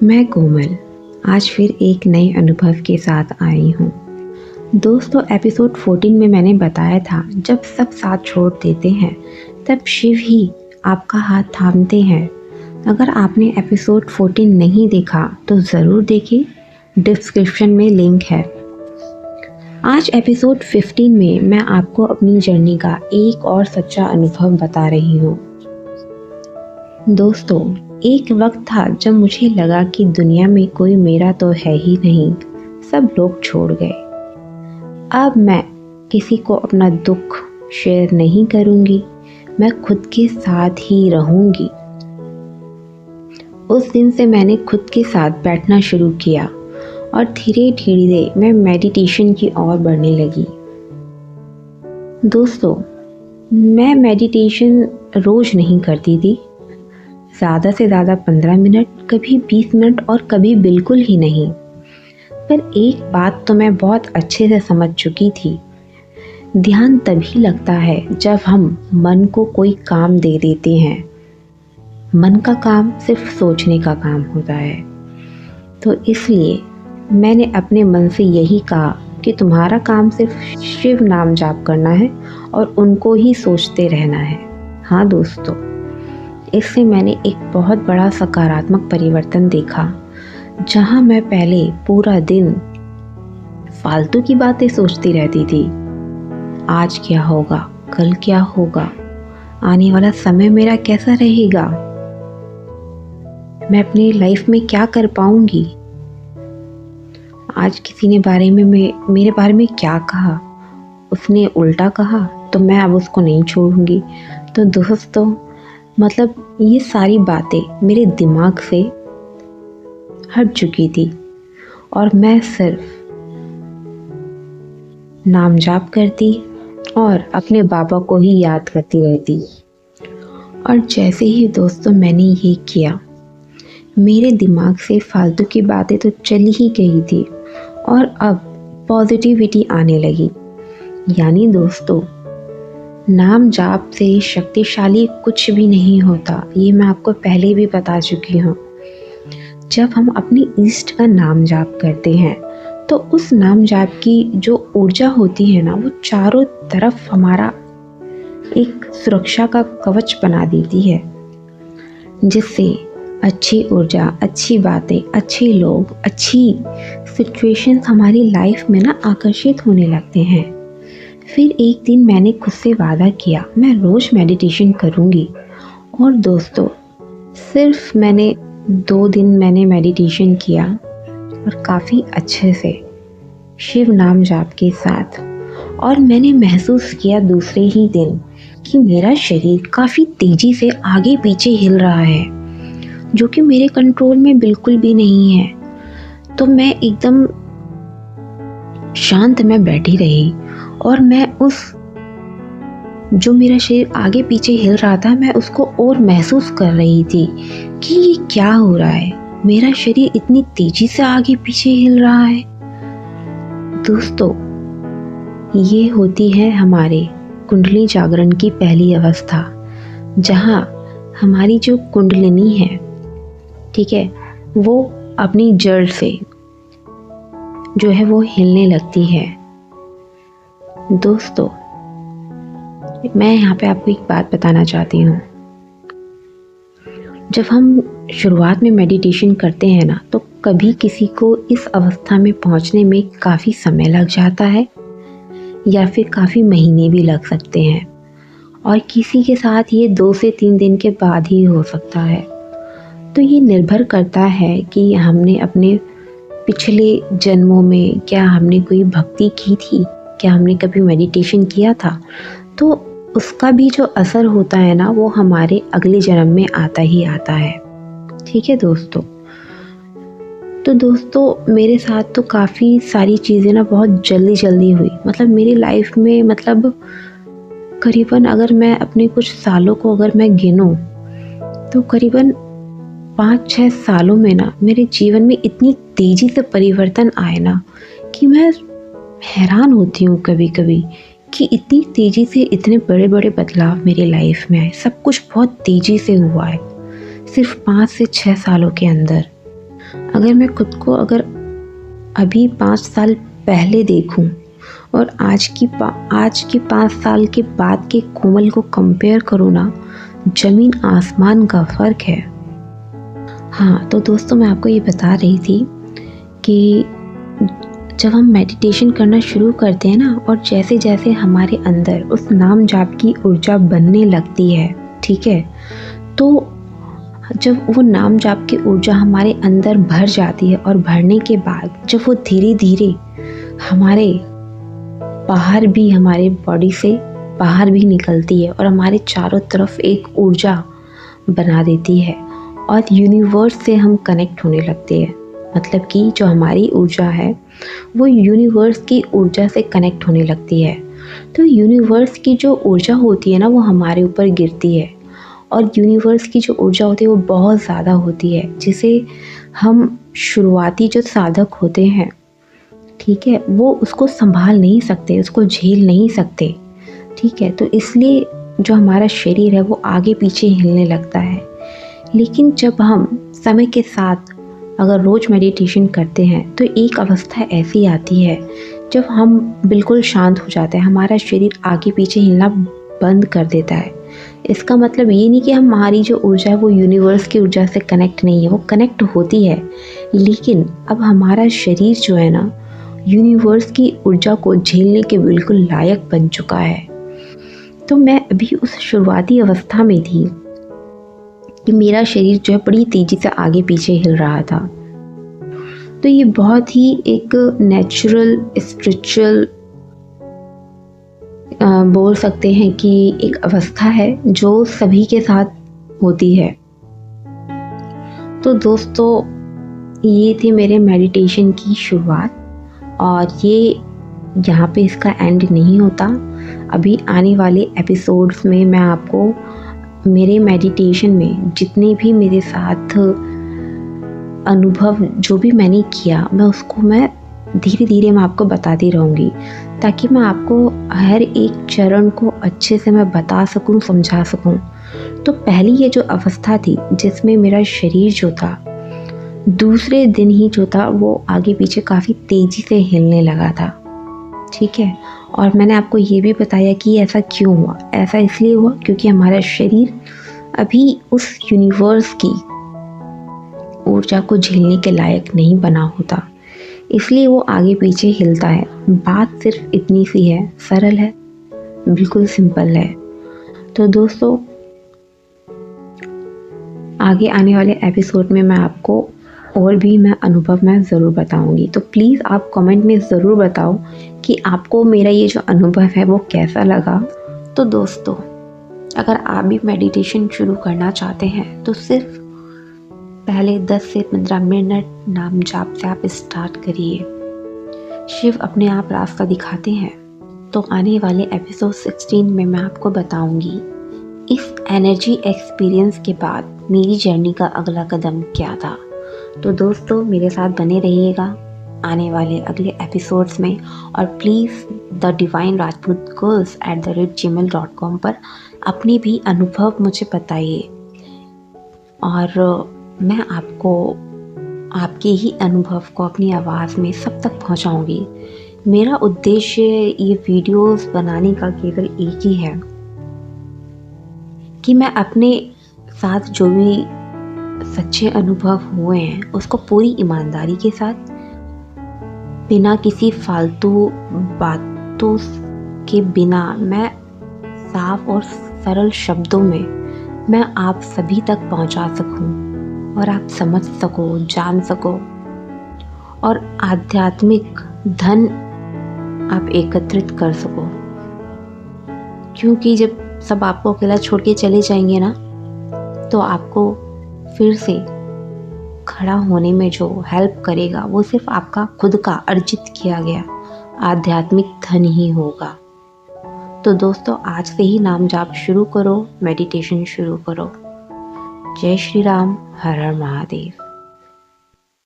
मैं कोमल आज फिर एक नए अनुभव के साथ आई हूँ। दोस्तों, एपिसोड 14 में मैंने बताया था जब सब साथ छोड़ देते हैं तब शिव ही आपका हाथ थामते हैं। अगर आपने एपिसोड 14 नहीं देखा तो ज़रूर देखिए, डिस्क्रिप्शन में लिंक है। आज एपिसोड 15 में मैं आपको अपनी जर्नी का एक और सच्चा अनुभव बता रही हूँ। दोस्तों, एक वक्त था जब मुझे लगा कि दुनिया में कोई मेरा तो है ही नहीं, सब लोग छोड़ गए। अब मैं किसी को अपना दुख शेयर नहीं करूँगी, मैं खुद के साथ ही रहूँगी। उस दिन से मैंने खुद के साथ बैठना शुरू किया और धीरे धीरे मैं मेडिटेशन की ओर बढ़ने लगी। दोस्तों, मैं मेडिटेशन रोज़ नहीं करती थी, ज़्यादा से ज़्यादा 15 मिनट, कभी 20 मिनट और कभी बिल्कुल ही नहीं। पर एक बात तो मैं बहुत अच्छे से समझ चुकी थी, ध्यान तभी लगता है जब हम मन को कोई काम दे देते हैं। मन का काम सिर्फ सोचने का काम होता है। तो इसलिए मैंने अपने मन से यही कहा कि तुम्हारा काम सिर्फ शिव नाम जाप करना है और उनको ही सोचते रहना है। हाँ दोस्तों, इससे मैंने एक बहुत बड़ा सकारात्मक परिवर्तन देखा। जहाँ मैं पहले पूरा दिन फालतू की बातें सोचती रहती थी, आज क्या होगा, कल क्या होगा, आने वाला समय मेरा कैसा रहेगा, मैं अपनी लाइफ में क्या कर पाऊंगी, आज किसी ने मेरे बारे में क्या कहा, उसने उल्टा कहा तो मैं अब उसको नहीं छोड़ूंगी। तो दोस्तों, मतलब ये सारी बातें मेरे दिमाग से हट चुकी थी और मैं सिर्फ नाम जाप करती और अपने बाबा को ही याद करती रहती। और जैसे ही दोस्तों मैंने ये किया, मेरे दिमाग से फालतू की बातें तो चली ही गई थी और अब पॉजिटिविटी आने लगी। यानी दोस्तों, नाम जाप से शक्तिशाली कुछ भी नहीं होता, ये मैं आपको पहले भी बता चुकी हूँ। जब हम अपनी इष्ट का नाम जाप करते हैं तो उस नाम जाप की जो ऊर्जा होती है ना, वो चारों तरफ हमारा एक सुरक्षा का कवच बना देती है, जिससे अच्छी ऊर्जा, अच्छी बातें, अच्छे लोग, अच्छी सिचुएशंस हमारी लाइफ में ना आकर्षित होने लगते हैं। फिर एक दिन मैंने खुद से वादा किया, मैं रोज़ मेडिटेशन करूँगी। और दोस्तों, सिर्फ मैंने 2 दिन मैंने मेडिटेशन किया और काफ़ी अच्छे से शिव नाम जाप के साथ। और मैंने महसूस किया दूसरे ही दिन कि मेरा शरीर काफ़ी तेज़ी से आगे पीछे हिल रहा है, जो कि मेरे कंट्रोल में बिल्कुल भी नहीं है। तो मैं एकदम शांत में बैठी रही और मैं जो मेरा शरीर आगे पीछे हिल रहा था, मैं उसको और महसूस कर रही थी कि ये क्या हो रहा है, मेरा शरीर इतनी तेजी से आगे पीछे हिल रहा है। दोस्तों, ये होती है हमारे कुंडली जागरण की पहली अवस्था, जहाँ हमारी जो कुंडलिनी है, ठीक है, वो अपनी जड़ से जो है वो हिलने लगती है। दोस्तों, मैं यहाँ पे आपको एक बात बताना चाहती हूँ। जब हम शुरुआत में मेडिटेशन करते हैं ना, तो कभी किसी को इस अवस्था में पहुँचने में काफ़ी समय लग जाता है या फिर काफ़ी महीने भी लग सकते हैं, और किसी के साथ ये 2 से 3 दिन के बाद ही हो सकता है। तो ये निर्भर करता है कि हमने अपने पिछले जन्मों में क्या हमने कोई भक्ति की थी, क्या हमने कभी मेडिटेशन किया था, तो उसका भी जो असर होता है ना, वो हमारे अगले जन्म में आता ही आता है। ठीक है दोस्तों। तो दोस्तों, मेरे साथ तो काफ़ी सारी चीज़ें ना बहुत जल्दी हुई। मतलब मेरी लाइफ में, मतलब करीबन अगर मैं अपने कुछ सालों को अगर मैं गिनूं, तो करीबन 5-6 सालों में ना मेरे जीवन में इतनी तेज़ी से परिवर्तन आए ना कि मैं हैरान होती हूँ कभी कभी कि इतनी तेज़ी से इतने बड़े बड़े बदलाव मेरी लाइफ में आए। सब कुछ बहुत तेज़ी से हुआ है सिर्फ 5 से 6 सालों के अंदर। अगर मैं खुद को अगर अभी 5 साल पहले देखूं और आज की 5 साल के बाद के कोमल को कंपेयर करूँ ना, ज़मीन आसमान का फ़र्क है। हाँ, तो दोस्तों मैं आपको ये बता रही थी कि जब हम मेडिटेशन करना शुरू करते हैं ना, और जैसे जैसे हमारे अंदर उस नाम जाप की ऊर्जा बनने लगती है, ठीक है, तो जब वो नाम जाप की ऊर्जा हमारे अंदर भर जाती है और भरने के बाद जब वो धीरे धीरे हमारे बाहर भी, हमारे बॉडी से बाहर भी निकलती है और हमारे चारों तरफ एक ऊर्जा बना देती है और यूनिवर्स से हम कनेक्ट होने लगते हैं। मतलब कि जो हमारी ऊर्जा है वो यूनिवर्स की ऊर्जा से कनेक्ट होने लगती है। तो यूनिवर्स की जो ऊर्जा होती है ना, वो हमारे ऊपर गिरती है और यूनिवर्स की जो ऊर्जा होती है वो बहुत ज़्यादा होती है, जिसे हम शुरुआती जो साधक होते हैं, ठीक है, वो उसको संभाल नहीं सकते, उसको झेल नहीं सकते, ठीक है। तो इसलिए जो हमारा शरीर है वो आगे पीछे हिलने लगता है। लेकिन जब हम समय के साथ अगर रोज़ मेडिटेशन करते हैं तो एक अवस्था ऐसी आती है जब हम बिल्कुल शांत हो जाते हैं, हमारा शरीर आगे पीछे हिलना बंद कर देता है। इसका मतलब ये नहीं कि हमारी जो ऊर्जा है वो यूनिवर्स की ऊर्जा से कनेक्ट नहीं है, वो कनेक्ट होती है, लेकिन अब हमारा शरीर जो है ना, यूनिवर्स की ऊर्जा को झेलने के बिल्कुल लायक बन चुका है। तो मैं अभी उस शुरुआती अवस्था में थी कि मेरा शरीर जो है बड़ी तेज़ी से आगे पीछे हिल रहा था। तो ये बहुत ही एक नेचुरल स्पिरिचुअल बोल सकते हैं कि एक अवस्था है जो सभी के साथ होती है। तो दोस्तों ये थी मेरे मेडिटेशन की शुरुआत, और ये यहाँ पे इसका एंड नहीं होता। अभी आने वाले एपिसोड्स में मैं आपको मेरे मेडिटेशन में जितने भी मेरे साथ अनुभव जो भी मैंने किया, मैं धीरे धीरे मैं आपको बताती रहूँगी, ताकि मैं आपको हर एक चरण को अच्छे से मैं बता सकूँ, समझा सकूँ। तो पहली ये जो अवस्था थी जिसमें मेरा शरीर जो था दूसरे दिन ही जो था वो आगे पीछे काफ़ी तेज़ी से हिलने लगा था, ठीक है। और मैंने आपको ये भी बताया कि ऐसा क्यों हुआ। ऐसा इसलिए हुआ क्योंकि हमारा शरीर अभी उस यूनिवर्स की ऊर्जा को झेलने के लायक नहीं बना होता, इसलिए वो आगे पीछे हिलता है। बात सिर्फ इतनी सी है, सरल है, बिल्कुल सिंपल है। तो दोस्तों आगे आने वाले एपिसोड में मैं आपको और भी मैं अनुभव मैं ज़रूर बताऊंगी। तो प्लीज़ आप कमेंट में ज़रूर बताओ कि आपको मेरा ये जो अनुभव है वो कैसा लगा। तो दोस्तों अगर आप भी मेडिटेशन शुरू करना चाहते हैं तो सिर्फ पहले 10 से 15 मिनट नाम जाप से आप स्टार्ट करिए। शिव अपने आप रास्ता दिखाते हैं। तो आने वाले एपिसोड 16 में मैं आपको बताऊंगी इस एनर्जी एक्सपीरियंस के बाद मेरी जर्नी का अगला कदम क्या था। तो दोस्तों मेरे साथ बने रहिएगा आने वाले अगले एपिसोड्स में, और please the divine Rajput girls @gmail.com पर अपने भी अनुभव मुझे बताइए, और मैं आपको आपके ही अनुभव को अपनी आवाज़ में सब तक पहुंचाऊंगी। मेरा उद्देश्य ये वीडियोस बनाने का केवल एक ही है कि मैं अपने साथ जो भी सच्चे अनुभव हुए हैं उसको पूरी ईमानदारी के साथ, बिना किसी फालतू बातों के बिना, मैं साफ और सरल शब्दों में मैं आप सभी तक पहुंचा सकूं और आप समझ सको, जान सको, और आध्यात्मिक धन आप एकत्रित कर सको। क्योंकि जब सब आपको अकेला छोड़ के चले जाएंगे ना, तो आपको फिर से खड़ा होने में जो हेल्प करेगा वो सिर्फ आपका खुद का अर्जित किया गया आध्यात्मिक धन ही होगा। तो दोस्तों आज से ही नाम जाप शुरू करो, मेडिटेशन शुरू करो। जय श्री राम, हर हर महादेव।